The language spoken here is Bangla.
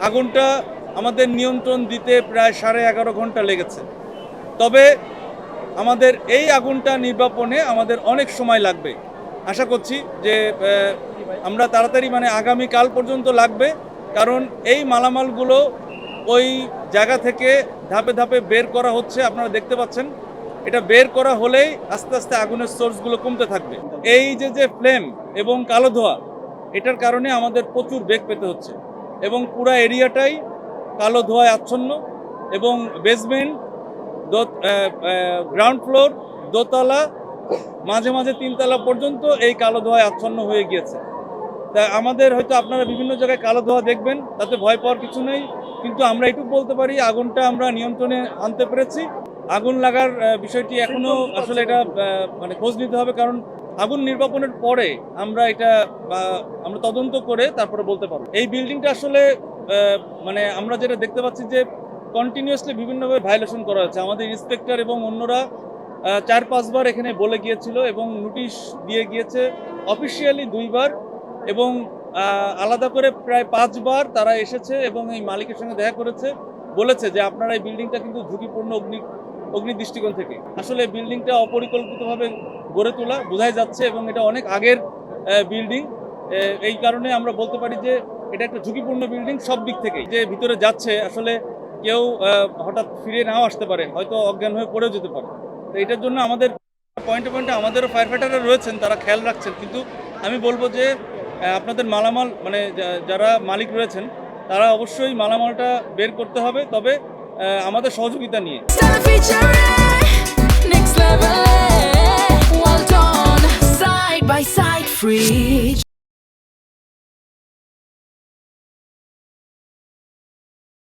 আগুনটা আমাদের নিয়ন্ত্রণ দিতে প্রায় 11.5 ঘন্টা লেগেছে। তবে আমাদের এই আগুনটা নির্বাপনে আমাদের অনেক সময় লাগবে। আশা করছি যে আমরা তাড়াতাড়ি আগামীকাল পর্যন্ত লাগবে। কারণ এই মালামালগুলো ওই জায়গা থেকে ধাপে ধাপে বের করা হচ্ছে, আপনারা দেখতে পাচ্ছেন। এটা বের করা হলেই আস্তে আস্তে আগুনের সোর্সগুলো কমতে থাকবে। এই যে ফ্লেম এবং কালো ধোঁয়া, এটার কারণে আমাদের প্রচুর বেগ পেতে হচ্ছে এবং পুরা এরিয়াটাই কালো ধোঁয়ায় আচ্ছন্ন এবং বেসমেন্ট, গ্রাউন্ড ফ্লোর, দোতলা, মাঝে মাঝে 3 তলা পর্যন্ত এই কালো ধোঁয়ায় আচ্ছন্ন হয়ে গিয়েছে। তা আমাদের হয়তো আপনারা বিভিন্ন জায়গায় কালো ধোঁয়া দেখবেন, তাতে ভয় পাওয়ার কিছু নেই। কিন্তু আমরা এটুকু বলতে পারি, আগুনটা আমরা নিয়ন্ত্রণে আনতে পেরেছি। আগুন লাগার বিষয়টি এখনো আসলে এটা খোঁজ নিতে হবে, কারণ আগুন নির্বাপনের পরে আমরা এটা আমরা তদন্ত করে তারপরে বলতে পারবো। এই বিল্ডিংটা আসলে আমরা যেটা দেখতে পাচ্ছি যে কন্টিনিউয়াসলি বিভিন্নভাবে ভায়োলেশন করা হচ্ছে। আমাদের ইন্সপেক্টর এবং অন্যরা 4-5 বার এখানে বলে গিয়েছিল এবং নোটিশ দিয়ে গিয়েছে অফিসিয়ালি 2 বার, এবং আলাদা করে প্রায় 5 বার তারা এসেছে এবং এই মালিকের সঙ্গে দেখা করেছে, বলেছে যে আপনারা এই বিল্ডিংটা কিন্তু ঝুঁকিপূর্ণ অগ্নি দৃষ্টিকোণ থেকে। আসলে বিল্ডিংটা অপরিকল্পিতভাবে গড়ে তোলা বোঝাই যাচ্ছে এবং এটা অনেক আগের বিল্ডিং। এই কারণে আমরা বলতে পারি যে এটা একটা ঝুঁকিপূর্ণ বিল্ডিং সব দিক থেকেই। যে ভিতরে যাচ্ছে আসলে কেউ হঠাৎ ফিরে নাও আসতে পারে, হয়তো অজ্ঞান হয়ে পড়েও যেতে পারে। তো এটার জন্য আমাদের পয়েন্টে পয়েন্টে আমাদেরও ফায়ার ফাইটাররা রয়েছেন, তারা খেয়াল রাখছেন। কিন্তু আমি বলবো যে আপনাদের মালামাল যারা মালিক রয়েছেন তারা অবশ্যই মালামালটা বের করতে হবে, তবে আমাদের সহযোগিতা নিয়ে। Next level, well done, side by side, free.